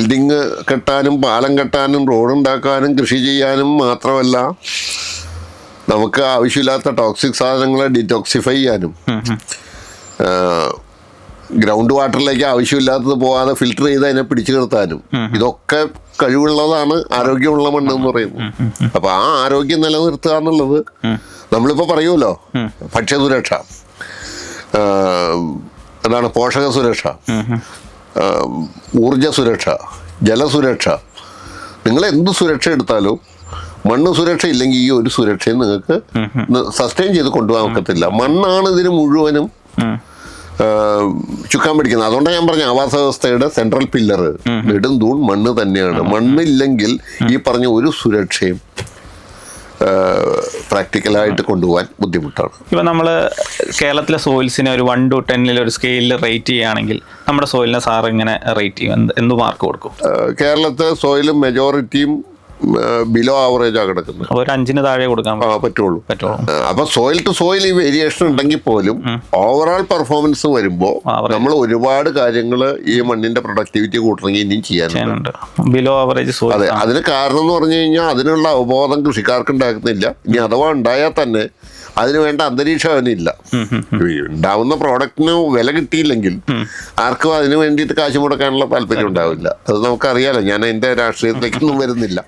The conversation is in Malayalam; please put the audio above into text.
ബിൽഡിങ് കെട്ടാനും പാലം കെട്ടാനും റോഡുണ്ടാക്കാനും കൃഷി ചെയ്യാനും മാത്രമല്ല നമുക്ക് ആവശ്യമില്ലാത്ത ടോക്സിക് സാധനങ്ങളെ ഡിറ്റോക്സിഫൈ ചെയ്യാനും ഗ്രൗണ്ട് വാട്ടറിലേക്ക് ആവശ്യമില്ലാത്തത് പോകാതെ ഫിൽട്ടർ ചെയ്ത് അതിനെ പിടിച്ചു നിർത്താനും ഇതൊക്കെ കഴിവുള്ളതാണ് ആരോഗ്യമുള്ള മണ്ണ് എന്ന് പറയുന്നത്. അപ്പൊ ആ ആരോഗ്യം നിലനിർത്തുക എന്നുള്ളത് നമ്മളിപ്പോ പറയുമല്ലോ, ഭക്ഷ്യസുരക്ഷ, എന്താണ് പോഷക സുരക്ഷ, ഊർജ സുരക്ഷ, ജലസുരക്ഷ, നിങ്ങൾ എന്ത് സുരക്ഷ എടുത്താലും മണ്ണ് സുരക്ഷ ഇല്ലെങ്കിൽ ഈ ഒരു സുരക്ഷയും നിങ്ങൾക്ക് സസ്റ്റെയിൻ ചെയ്ത് കൊണ്ടുപോകാൻ ഒക്കത്തില്ല. മണ്ണാണ് ഇതിന് മുഴുവനും ചുക്കാൻ പിടിക്കുന്നത്. അതുകൊണ്ടാണ് ഞാൻ പറഞ്ഞ ആവാസ വ്യവസ്ഥയുടെ സെൻട്രൽ പില്ലർ നെടും തൂൺ മണ്ണ് തന്നെയാണ്. മണ്ണില്ലെങ്കിൽ ഈ പറഞ്ഞ ഒരു സുരക്ഷയും പ്രാക്ടിക്കലായിട്ട് കൊണ്ടുപോകാൻ ബുദ്ധിമുട്ടാണ്. ഇപ്പം നമ്മൾ കേരളത്തിലെ സോയിൽസിനെ ഒരു 1 to 10 ഒരു സ്കെയിലിൽ റേറ്റ് ചെയ്യുകയാണെങ്കിൽ നമ്മുടെ സോയിലിനെ സാർ ഇങ്ങനെ റേറ്റ് ചെയ്യും, എന്ത് മാർക്ക് കൊടുക്കും? കേരളത്തെ സോയിലും മെജോറിറ്റിയും ബിലോ ആവറേജാണ് കിടക്കുന്നത്. ഒരു 5 താഴെ കൊടുക്കാൻ പറ്റുള്ളൂ. അപ്പൊ സോയിൽ ടു സോയിൽ ഈ വേരിയേഷൻ ഉണ്ടെങ്കിൽ പോലും ഓവറോൾ പെർഫോമൻസ് വരുമ്പോൾ നമ്മൾ ഒരുപാട് കാര്യങ്ങൾ ഈ മണ്ണിന്റെ പ്രൊഡക്ടിവിറ്റി കൂട്ടണമെങ്കിൽ ഇനിയും ചെയ്യാനുണ്ട്. Below average soil. അതെ, അതിന് കാരണം എന്ന് പറഞ്ഞു കഴിഞ്ഞാൽ അതിനുള്ള അവബോധം കൃഷിക്കാർക്ക് ഉണ്ടാക്കുന്നില്ല. ഇനി അഥവാ ഉണ്ടായാൽ തന്നെ അതിന് വേണ്ട അന്തരീക്ഷം അവനില്ല. ഉണ്ടാവുന്ന പ്രോഡക്റ്റിന് വില കിട്ടിയില്ലെങ്കിൽ ആർക്കും അതിന് വേണ്ടിയിട്ട് കാശ് മുടക്കാനുള്ള താല്പര്യം ഉണ്ടാവില്ല. അത് നമുക്കറിയാലോ. ഞാൻ അതിന്റെ രാഷ്ട്രീയത്തിലേക്കൊന്നും വരുന്നില്ല.